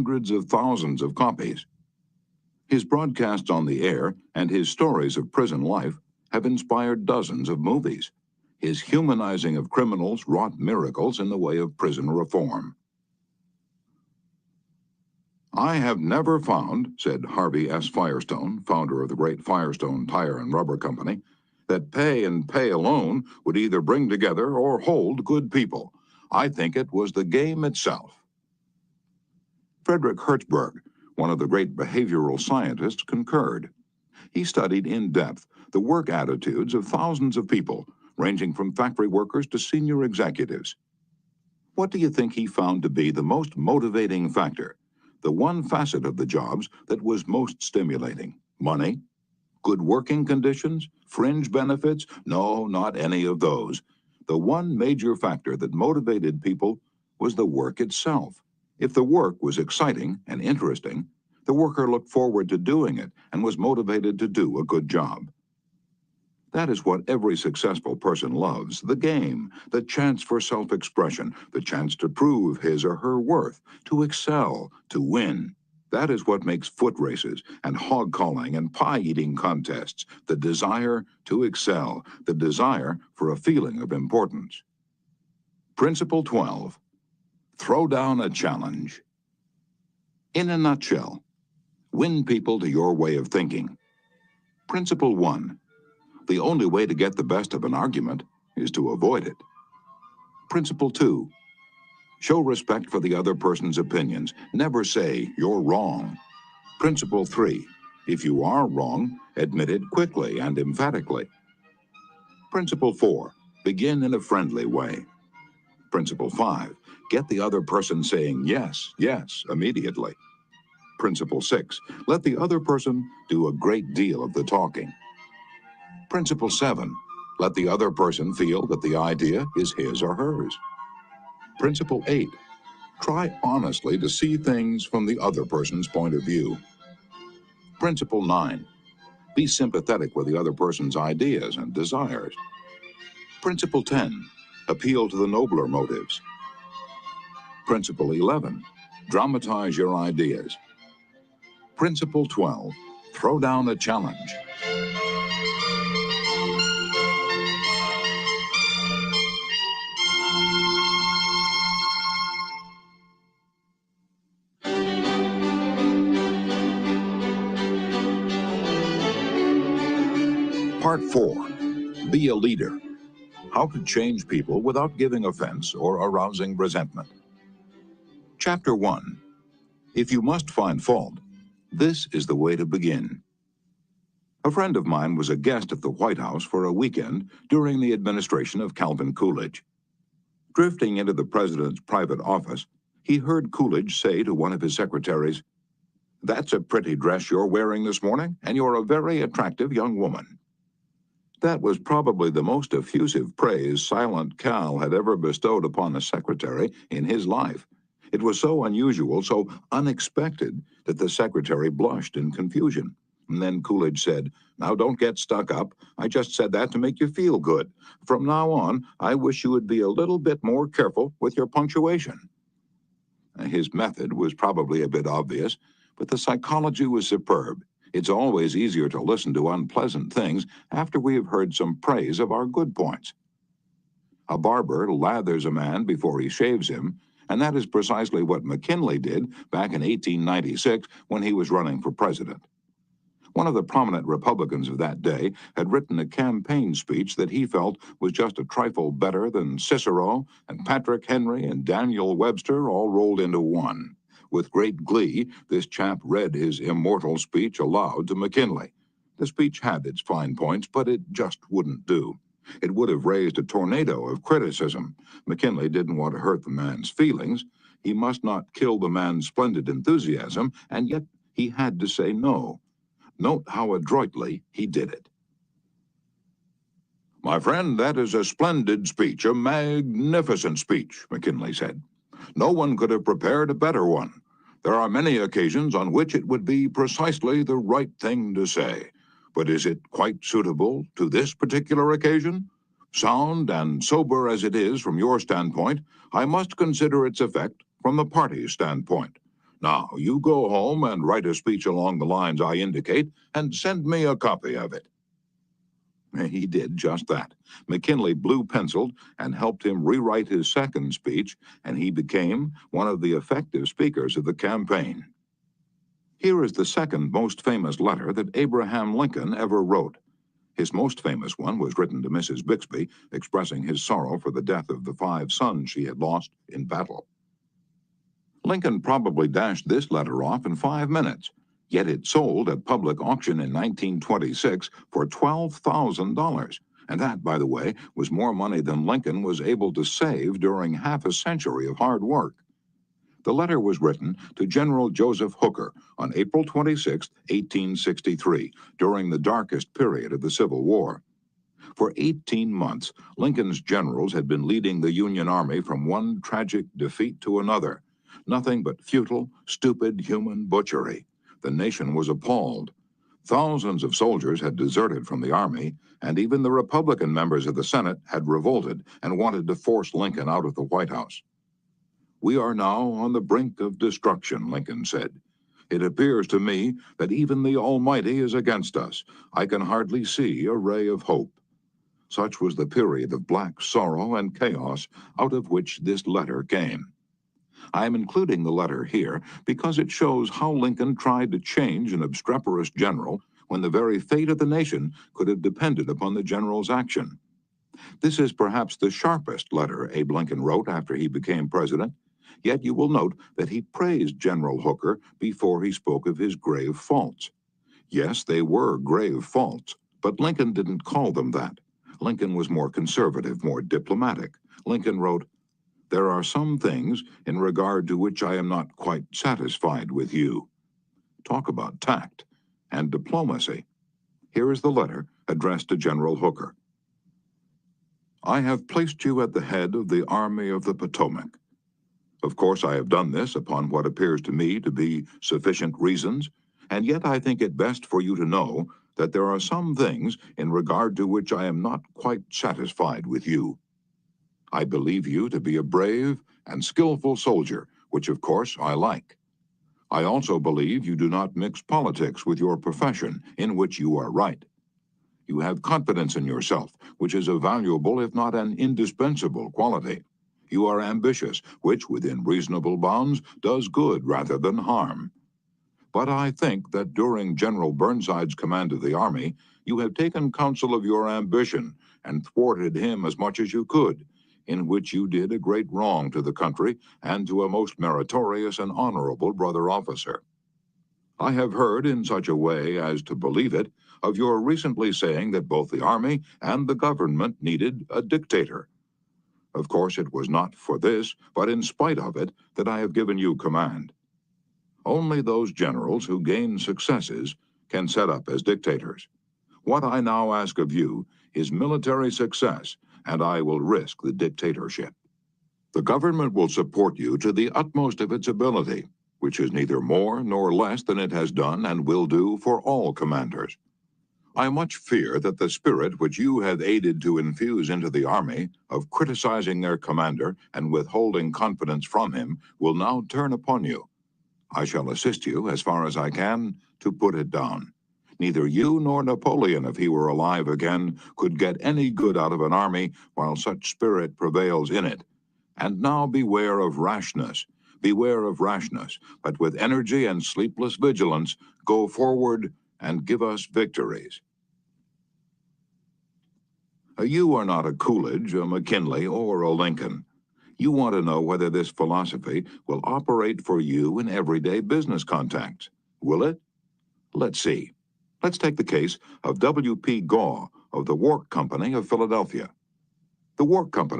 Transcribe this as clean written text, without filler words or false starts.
hundreds of thousands of copies. His broadcasts on the air and his stories of prison life have inspired dozens of movies. His humanizing of criminals wrought miracles in the way of prison reform. "I have never found," said Harvey S. Firestone, founder of the great Firestone Tire and Rubber Company, "that pay and pay alone would either bring together or hold good people. I think it was the game itself." Frederick Hertzberg, one of the great behavioral scientists, concurred. He studied in depth the work attitudes of thousands of people, ranging from factory workers to senior executives. What do you think he found to be the most motivating factor? The one facet of the jobs that was most stimulating? Money? Good working conditions? Fringe benefits? No, not any of those. The one major factor that motivated people was the work itself. If the work was exciting and interesting, the worker looked forward to doing it and was motivated to do a good job. That is what every successful person loves: the game, the chance for self-expression, the chance to prove his or her worth, to excel, to win. That is what makes foot races and hog calling and pie-eating contests: the desire to excel, the desire for a feeling of importance. Principle 12. Throw down a challenge. In a nutshell, win people to your way of thinking. Principle 1. The only way to get the best of an argument is to avoid it. Principle 2. Show respect for the other person's opinions. Never say you're wrong. Principle 3. If you are wrong, admit it quickly and emphatically. Principle 4. Begin in a friendly way. Principle 5. Get the other person saying yes, yes, immediately. Principle 6. Let the other person do a great deal of the talking. Principle 7. Let the other person feel that the idea is his or hers. Principle 8. Try honestly to see things from the other person's point of view. Principle 9. Be sympathetic with the other person's ideas and desires. Principle 10. Appeal to the nobler motives. Principle 11. Dramatize your ideas. Principle 12. Throw down a challenge. Part 4. Be a leader. How to change people without giving offense or arousing resentment. Chapter 1. If you must find fault, this is the way to begin. A friend of mine was a guest at the White House for a weekend during the administration of Calvin Coolidge. Drifting into the president's private office, he heard Coolidge say to one of his secretaries, "That's a pretty dress you're wearing this morning, and you're a very attractive young woman." That was probably the most effusive praise Silent Cal had ever bestowed upon a secretary in his life. It was so unusual, so unexpected, that the secretary blushed in confusion. And then Coolidge said, "Now don't get stuck up. I just said that to make you feel good. From now on, I wish you would be a little bit more careful with your punctuation." His method was probably a bit obvious, but the psychology was superb. It's always easier to listen to unpleasant things after we have heard some praise of our good points. A barber lathers a man before he shaves him, and that is precisely what McKinley did back in 1896 when he was running for president. One of the prominent Republicans of that day had written a campaign speech that he felt was just a trifle better than Cicero and Patrick Henry and Daniel Webster all rolled into one. With great glee, this chap read his immortal speech aloud to McKinley. The speech had its fine points, but it just wouldn't do. It would have raised a tornado of criticism. McKinley didn't want to hurt the man's feelings. He must not kill the man's splendid enthusiasm, and yet he had to say no. Note how adroitly he did it. "My friend, that is a splendid speech, a magnificent speech," McKinley said. "No one could have prepared a better one. There are many occasions on which it would be precisely the right thing to say. But is it quite suitable to this particular occasion? Sound and sober as it is from your standpoint, I must consider its effect from the party's standpoint. Now, you go home and write a speech along the lines I indicate and send me a copy of it." He did just that. McKinley blue-penciled and helped him rewrite his second speech, and he became one of the effective speakers of the campaign. Here is the second most famous letter that Abraham Lincoln ever wrote. His most famous one was written to Mrs. Bixby, expressing his sorrow for the death of the 5 sons she had lost in battle. Lincoln probably dashed this letter off in 5 minutes, yet it sold at public auction in 1926 for $12,000. And that, by the way, was more money than Lincoln was able to save during half a century of hard work. The letter was written to General Joseph Hooker on April 26, 1863, during the darkest period of the Civil War. For 18 months, Lincoln's generals had been leading the Union Army from one tragic defeat to another. Nothing but futile, stupid human butchery. The nation was appalled. Thousands of soldiers had deserted from the army, and even the Republican members of the Senate had revolted and wanted to force Lincoln out of the White House. "We are now on the brink of destruction," Lincoln said. "It appears to me that even the Almighty is against us. I can hardly see a ray of hope." Such was the period of black sorrow and chaos out of which this letter came. I am including the letter here because it shows how Lincoln tried to change an obstreperous general when the very fate of the nation could have depended upon the general's action. This is perhaps the sharpest letter Abe Lincoln wrote after he became president, yet you will note that he praised General Hooker before he spoke of his grave faults. Yes, they were grave faults, but Lincoln didn't call them that. Lincoln was more conservative, more diplomatic. Lincoln wrote, "There are some things in regard to which I am not quite satisfied with you." Talk about tact and diplomacy. Here is the letter addressed to General Hooker. "I have placed you at the head of the Army of the Potomac. Of course, I have done this upon what appears to me to be sufficient reasons, and yet I think it best for you to know that there are some things in regard to which I am not quite satisfied with you. I believe you to be a brave and skillful soldier, which of course I like. I also believe you do not mix politics with your profession, in which you are right. You have confidence in yourself, which is a valuable if not an indispensable quality. You are ambitious, which within reasonable bounds does good rather than harm. But I think that during General Burnside's command of the Army, you have taken counsel of your ambition and thwarted him as much as you could, in which you did a great wrong to the country and to a most meritorious and honorable brother officer. I have heard in such a way as to believe it of your recently saying that both the Army and the government needed a dictator. Of course, it was not for this, but in spite of it, that I have given you command. Only those generals who gain successes can set up as dictators. What I now ask of you is military success, and I will risk the dictatorship. The government will support you to the utmost of its ability, which is neither more nor less than it has done and will do for all commanders. I much fear that the spirit which you have aided to infuse into the Army of criticizing their commander and withholding confidence from him will now turn upon you. I shall assist you, as far as I can, to put it down. Neither you nor Napoleon, if he were alive again, could get any good out of an army while such spirit prevails in it. And now beware of rashness. Beware of rashness, but with energy and sleepless vigilance, go forward and give us victories." You are not a Coolidge, a McKinley, or a Lincoln. You want to know whether this philosophy will operate for you in everyday business contacts. Will it? Let's see. Let's take the case of W.P. Gaw of the Wark Company of Philadelphia. The Wark Company